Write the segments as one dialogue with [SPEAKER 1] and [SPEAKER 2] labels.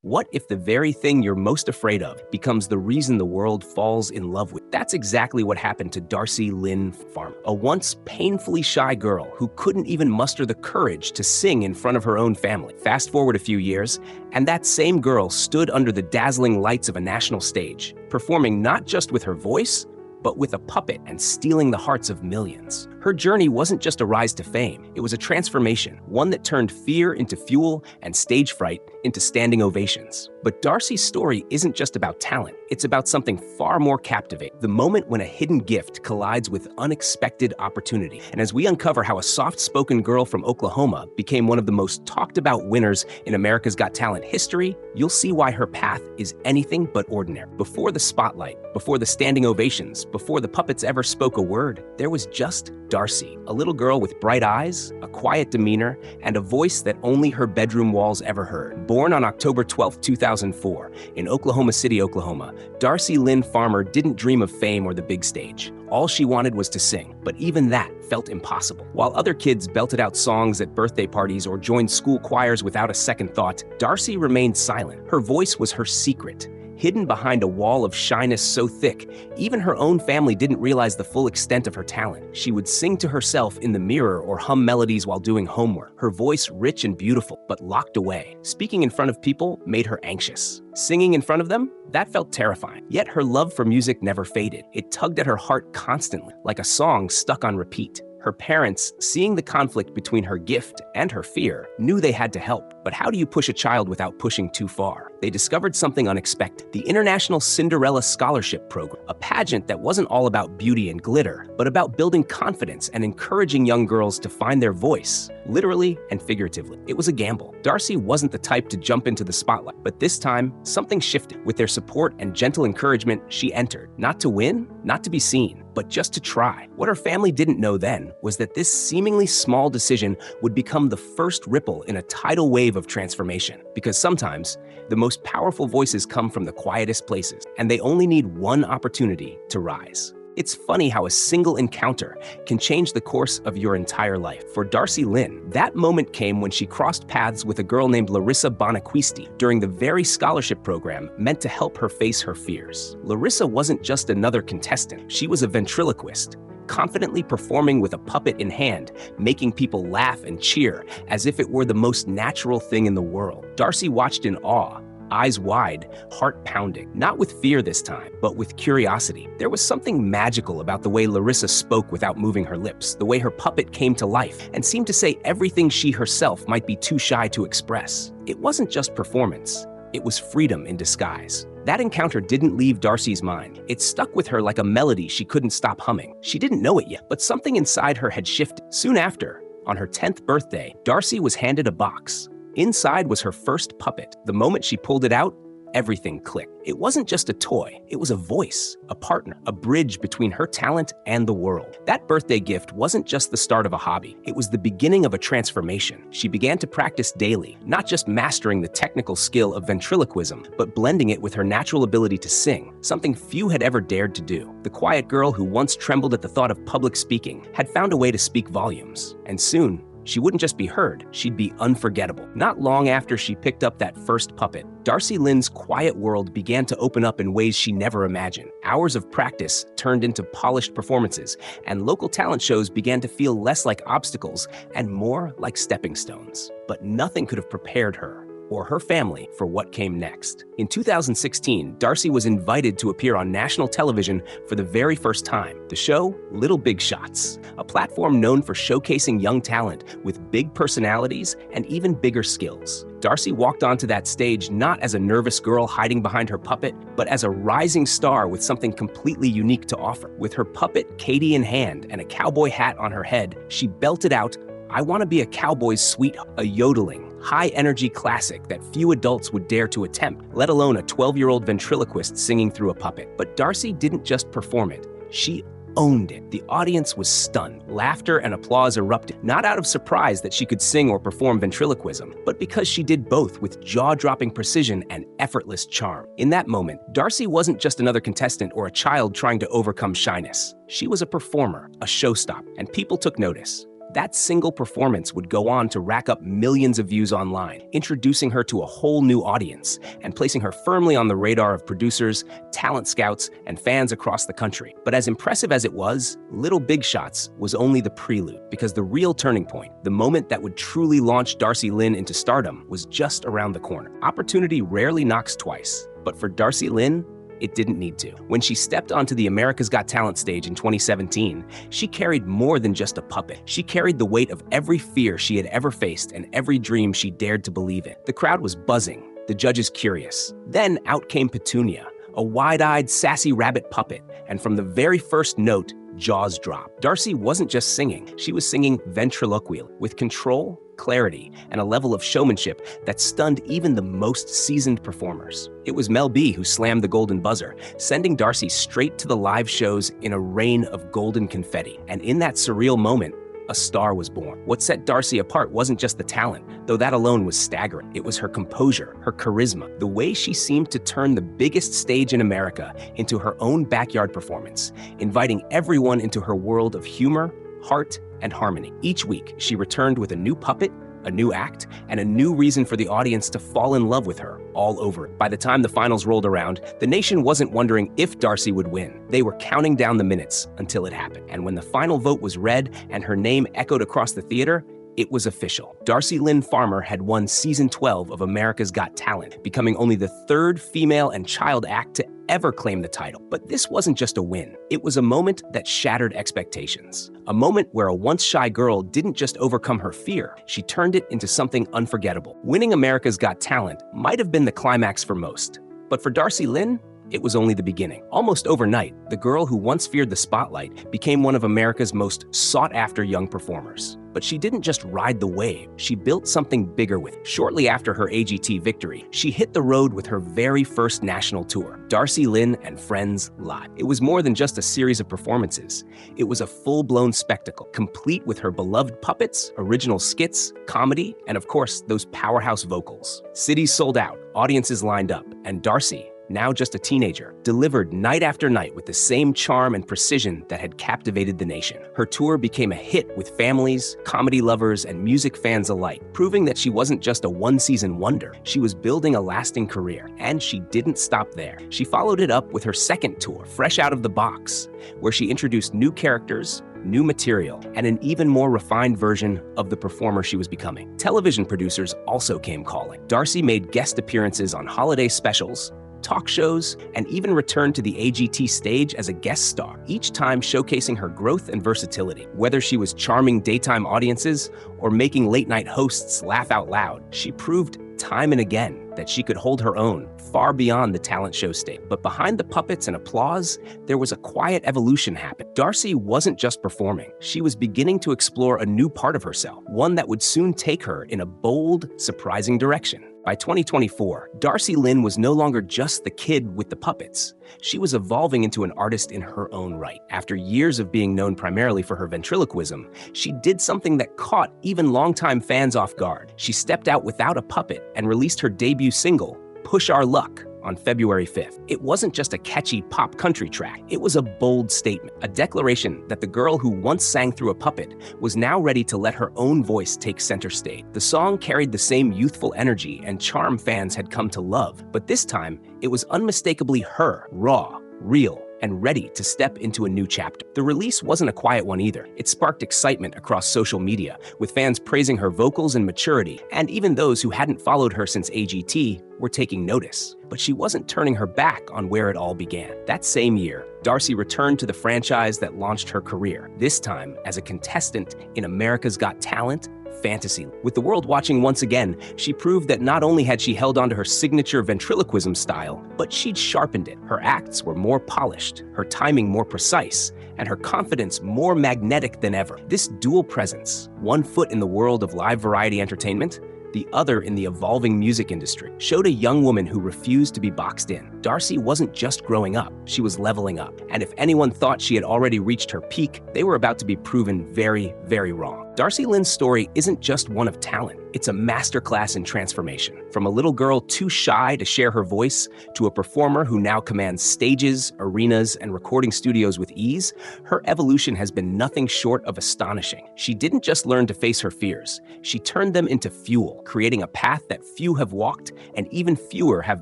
[SPEAKER 1] What if the very thing you're most afraid of becomes the reason the world falls in love with? That's exactly what happened to Darci Lynne Farmer, a once painfully shy girl who couldn't even muster the courage to sing in front of her own family. Fast forward a few years, and that same girl stood under the dazzling lights of a national stage, performing not just with her voice, but with a puppet and stealing the hearts of millions. Her journey wasn't just a rise to fame, it was a transformation, one that turned fear into fuel and stage fright into standing ovations. But Darci's story isn't just about talent, it's about something far more captivating, the moment when a hidden gift collides with unexpected opportunity. And as we uncover how a soft-spoken girl from Oklahoma became one of the most talked about winners in America's Got Talent history, you'll see why her path is anything but ordinary. Before the spotlight, before the standing ovations, before the puppets ever spoke a word, there was just Darci, a little girl with bright eyes, a quiet demeanor, and a voice that only her bedroom walls ever heard. Born on October 12, 2004, in Oklahoma City, Oklahoma, Darci Lynne Farmer didn't dream of fame or the big stage. All she wanted was to sing, but even that felt impossible. While other kids belted out songs at birthday parties or joined school choirs without a second thought, Darci remained silent. Her voice was her secret, hidden behind a wall of shyness so thick, even her own family didn't realize the full extent of her talent. She would sing to herself in the mirror or hum melodies while doing homework, her voice rich and beautiful, but locked away. Speaking in front of people made her anxious. Singing in front of them? That felt terrifying. Yet her love for music never faded. It tugged at her heart constantly, like a song stuck on repeat. Her parents, seeing the conflict between her gift and her fear, knew they had to help. But how do you push a child without pushing too far? They discovered something unexpected: the International Cinderella Scholarship Program, a pageant that wasn't all about beauty and glitter, but about building confidence and encouraging young girls to find their voice, literally and figuratively. It was a gamble. Darci wasn't the type to jump into the spotlight, but this time, something shifted. With their support and gentle encouragement, she entered, not to win, not to be seen, but just to try. What her family didn't know then was that this seemingly small decision would become the first ripple in a tidal wave of transformation. Because sometimes, the most powerful voices come from the quietest places, and they only need one opportunity to rise. It's funny how a single encounter can change the course of your entire life. For Darci Lynne, that moment came when she crossed paths with a girl named Larissa Bonaquisti during the very scholarship program meant to help her face her fears. Larissa wasn't just another contestant, she was a ventriloquist, confidently performing with a puppet in hand, making people laugh and cheer as if it were the most natural thing in the world. Darci watched in awe, eyes wide, heart pounding, not with fear this time, but with curiosity. There was something magical about the way Larissa spoke without moving her lips, the way her puppet came to life and seemed to say everything she herself might be too shy to express. It wasn't just performance, it was freedom in disguise. That encounter didn't leave Darci's mind. It stuck with her like a melody she couldn't stop humming. She didn't know it yet, but something inside her had shifted. Soon after, on her 10th birthday, Darci was handed a box. Inside was her first puppet. The moment she pulled it out, everything clicked. It wasn't just a toy, it was a voice, a partner, a bridge between her talent and the world. That birthday gift wasn't just the start of a hobby, it was the beginning of a transformation. She began to practice daily, not just mastering the technical skill of ventriloquism, but blending it with her natural ability to sing, something few had ever dared to do. The quiet girl who once trembled at the thought of public speaking had found a way to speak volumes, and soon, she wouldn't just be heard, she'd be unforgettable. Not long after she picked up that first puppet, Darci Lynne's quiet world began to open up in ways she never imagined. Hours of practice turned into polished performances, and local talent shows began to feel less like obstacles and more like stepping stones. But nothing could have prepared her or her family for what came next. In 2016, Darci was invited to appear on national television for the very first time. The show, Little Big Shots, a platform known for showcasing young talent with big personalities and even bigger skills. Darci walked onto that stage not as a nervous girl hiding behind her puppet, but as a rising star with something completely unique to offer. With her puppet, Katie, in hand and a cowboy hat on her head, she belted out, "I Want to Be a Cowboy's Sweetheart," a yodeling, high-energy classic that few adults would dare to attempt, let alone a 12-year-old ventriloquist singing through a puppet. But Darci didn't just perform it, she owned it. The audience was stunned. Laughter and applause erupted, not out of surprise that she could sing or perform ventriloquism, but because she did both with jaw-dropping precision and effortless charm. In that moment, Darci wasn't just another contestant or a child trying to overcome shyness. She was a performer, a showstopper, and people took notice. That single performance would go on to rack up millions of views online, introducing her to a whole new audience and placing her firmly on the radar of producers, talent scouts, and fans across the country. But as impressive as it was, Little Big Shots was only the prelude, because the real turning point, the moment that would truly launch Darci Lynne into stardom, was just around the corner. Opportunity rarely knocks twice, but for Darci Lynne, it didn't need to. When she stepped onto the America's Got Talent stage in 2017, she carried more than just a puppet. She carried the weight of every fear she had ever faced and every dream she dared to believe in. The crowd was buzzing, the judges curious. Then out came Petunia, a wide-eyed, sassy rabbit puppet, and from the very first note, jaws dropped. Darci wasn't just singing, she was singing ventriloquially, with control, clarity, and a level of showmanship that stunned even the most seasoned performers. It was Mel B who slammed the golden buzzer, sending Darci straight to the live shows in a rain of golden confetti. And in that surreal moment, a star was born. What set Darci apart wasn't just the talent, though that alone was staggering. It was her composure, her charisma, the way she seemed to turn the biggest stage in America into her own backyard performance, inviting everyone into her world of humor, heart, and harmony. Each week, she returned with a new puppet, a new act, and a new reason for the audience to fall in love with her all over. By the time the finals rolled around, the nation wasn't wondering if Darci would win. They were counting down the minutes until it happened. And when the final vote was read and her name echoed across the theater, it was official. Darci Lynne Farmer had won Season 12 of America's Got Talent, becoming only the third female and child act to ever claim the title. But this wasn't just a win. It was a moment that shattered expectations. A moment where a once shy girl didn't just overcome her fear, she turned it into something unforgettable. Winning America's Got Talent might have been the climax for most, but for Darci Lynne, it was only the beginning. Almost overnight, the girl who once feared the spotlight became one of America's most sought-after young performers. But she didn't just ride the wave, she built something bigger with it. Shortly after her AGT victory, she hit the road with her very first national tour, Darci Lynne and Friends Live. It was more than just a series of performances. It was a full-blown spectacle, complete with her beloved puppets, original skits, comedy, and of course, those powerhouse vocals. Cities sold out, audiences lined up, and Darci, now just a teenager, delivered night after night with the same charm and precision that had captivated the nation. Her tour became a hit with families, comedy lovers, and music fans alike, proving that she wasn't just a one-season wonder. She was building a lasting career, and she didn't stop there. She followed it up with her second tour, Fresh Out of the Box, where she introduced new characters, new material, and an even more refined version of the performer she was becoming. Television producers also came calling. Darci made guest appearances on holiday specials, talk shows, and even returned to the AGT stage as a guest star, each time showcasing her growth and versatility. Whether she was charming daytime audiences or making late-night hosts laugh out loud, she proved time and again that she could hold her own far beyond the talent show stage. But behind the puppets and applause, there was a quiet evolution happening. Darci wasn't just performing. She was beginning to explore a new part of herself, one that would soon take her in a bold, surprising direction. By 2024, Darci Lynne was no longer just the kid with the puppets. She was evolving into an artist in her own right. After years of being known primarily for her ventriloquism, she did something that caught even longtime fans off guard. She stepped out without a puppet and released her debut single, Push Our Luck, on February 5th. It wasn't just a catchy pop country track. It was a bold statement, a declaration that the girl who once sang through a puppet was now ready to let her own voice take center stage. The song carried the same youthful energy and charm fans had come to love, but this time it was unmistakably her, raw, real, and ready to step into a new chapter. The release wasn't a quiet one either. It sparked excitement across social media, with fans praising her vocals and maturity, and even those who hadn't followed her since AGT were taking notice. But she wasn't turning her back on where it all began. That same year, Darci returned to the franchise that launched her career, this time as a contestant in America's Got Talent Fantasy. With the world watching once again, she proved that not only had she held onto her signature ventriloquism style, but she'd sharpened it. Her acts were more polished, her timing more precise, and her confidence more magnetic than ever. This dual presence, one foot in the world of live variety entertainment, the other in the evolving music industry, showed a young woman who refused to be boxed in. Darci wasn't just growing up, she was leveling up. And if anyone thought she had already reached her peak, they were about to be proven very, very wrong. Darci Lynne's story isn't just one of talent, It's a masterclass in transformation. From a little girl too shy to share her voice to a performer who now commands stages, arenas, and recording studios with ease, her evolution has been nothing short of astonishing. She didn't just learn to face her fears, she turned them into fuel, creating a path that few have walked and even fewer have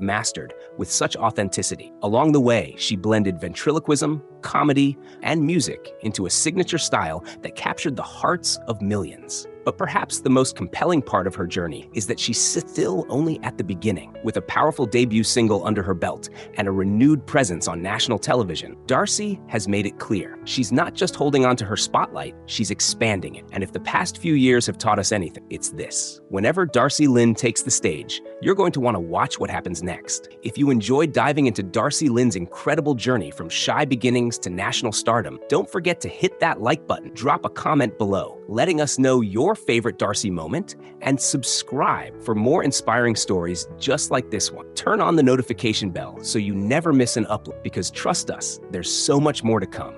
[SPEAKER 1] mastered with such authenticity. Along the way, she blended ventriloquism, comedy, and music into a signature style that captured the hearts of millions. But perhaps the most compelling part of her journey is that she's still only at the beginning. With a powerful debut single under her belt and a renewed presence on national television, Darci has made it clear she's not just holding on to her spotlight, she's expanding it. And if the past few years have taught us anything, it's this. Whenever Darci Lynne takes the stage, you're going to want to watch what happens next. If you enjoyed diving into Darci Lynne's incredible journey from shy beginnings to national stardom, don't forget to hit that like button, drop a comment below, letting us know your favorite Darci moment, and subscribe for more inspiring stories just like this one. Turn on the notification bell so you never miss an upload, because trust us, there's so much more to come.